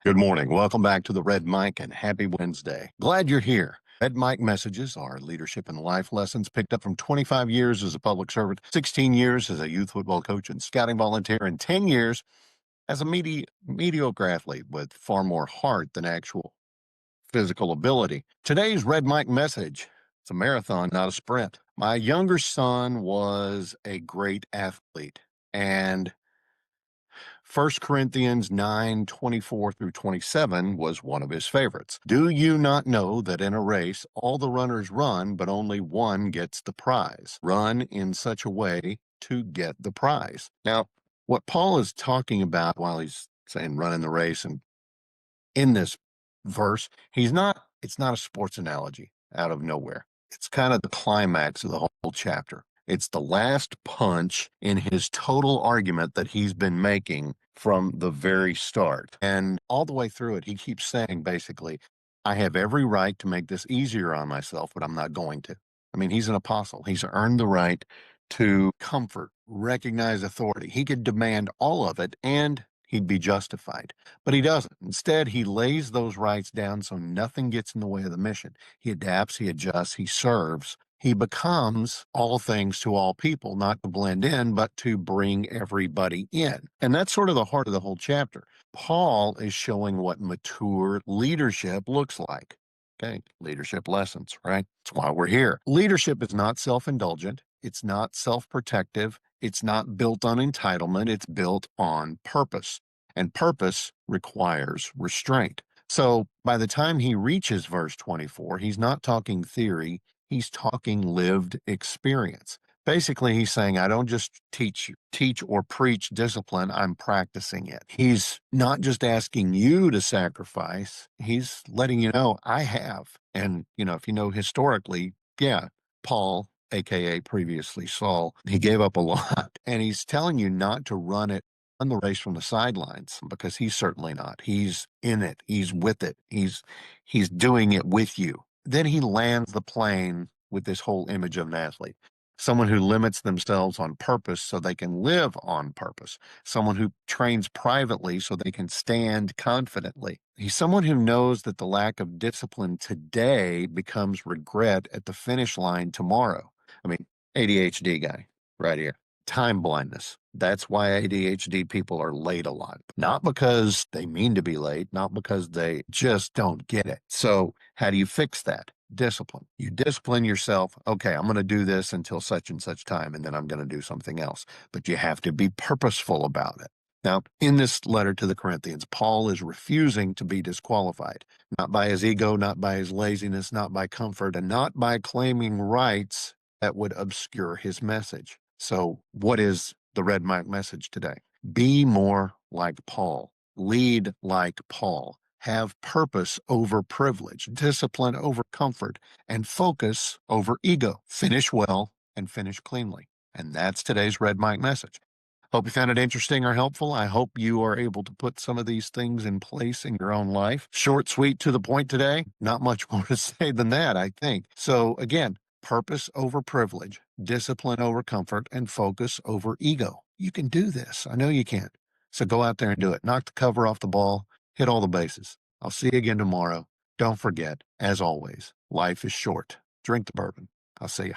Good morning. Welcome back to the Red Mic and happy Wednesday. Glad you're here. Red Mic messages are leadership and life lessons picked up from 25 years as a public servant, 16 years as a youth football coach and scouting volunteer, and 10 years as a mediocre athlete with far more heart than actual physical ability. Today's Red Mic message, it's a marathon, not a sprint. My younger son was a great athlete, and 1 Corinthians 9:24 through 27 was one of his favorites. Do you not know that in a race all the runners run, but only one gets the prize? Run in such a way to get the prize. Now, what Paul is talking about while he's saying run in the race and in this verse, it's not a sports analogy out of nowhere. It's kind of the climax of the whole chapter. It's the last punch in his total argument that he's been making from the very start. And all the way through it, he keeps saying basically, I have every right to make this easier on myself, but I'm not going to. I mean, he's an apostle. He's earned the right to comfort, recognize authority. He could demand all of it and he'd be justified. But he doesn't. Instead, he lays those rights down so nothing gets in the way of the mission. He adapts, he adjusts, he serves. He becomes all things to all people, not to blend in, but to bring everybody in. And that's sort of the heart of the whole chapter. Paul is showing what mature leadership looks like. Okay, leadership lessons, right? That's why we're here. Leadership is not self-indulgent. It's not self-protective. It's not built on entitlement. It's built on purpose. And purpose requires restraint. So by the time he reaches verse 24, he's not talking theory. He's talking lived experience. Basically, he's saying, I don't just teach or preach discipline, I'm practicing it. He's not just asking you to sacrifice, he's letting you know, I have. And, if you know historically, yeah, Paul, aka previously Saul, he gave up a lot. And he's telling you not to run the race from the sidelines, because he's certainly not. He's in it. He's with it. He's doing it with you. Then he lands the plane with this whole image of an athlete. Someone who limits themselves on purpose so they can live on purpose. Someone who trains privately so they can stand confidently. He's someone who knows that the lack of discipline today becomes regret at the finish line tomorrow. I mean, ADHD guy right here. Time blindness. That's why ADHD people are late a lot. Not because they mean to be late, not because they just don't get it. So how do you fix that? Discipline. You discipline yourself. Okay, I'm going to do this until such and such time, and then I'm going to do something else. But you have to be purposeful about it. Now, in this letter to the Corinthians, Paul is refusing to be disqualified, not by his ego, not by his laziness, not by comfort, and not by claiming rights that would obscure his message. So what is the Red Mic message today? Be more like Paul. Lead like Paul. Have purpose over privilege, discipline over comfort, and focus over ego. Finish well and finish cleanly. And that's today's Red Mic message. Hope you found it interesting or helpful. I hope you are able to put some of these things in place in your own life. Short, sweet, to the point today. Not much more to say than that, I think. So again, purpose over privilege, discipline over comfort, and focus over ego. You can do this. I know you can. So go out there and do it. Knock the cover off the ball. Hit all the bases. I'll see you again tomorrow. Don't forget, as always, life is short. Drink the bourbon. I'll see you.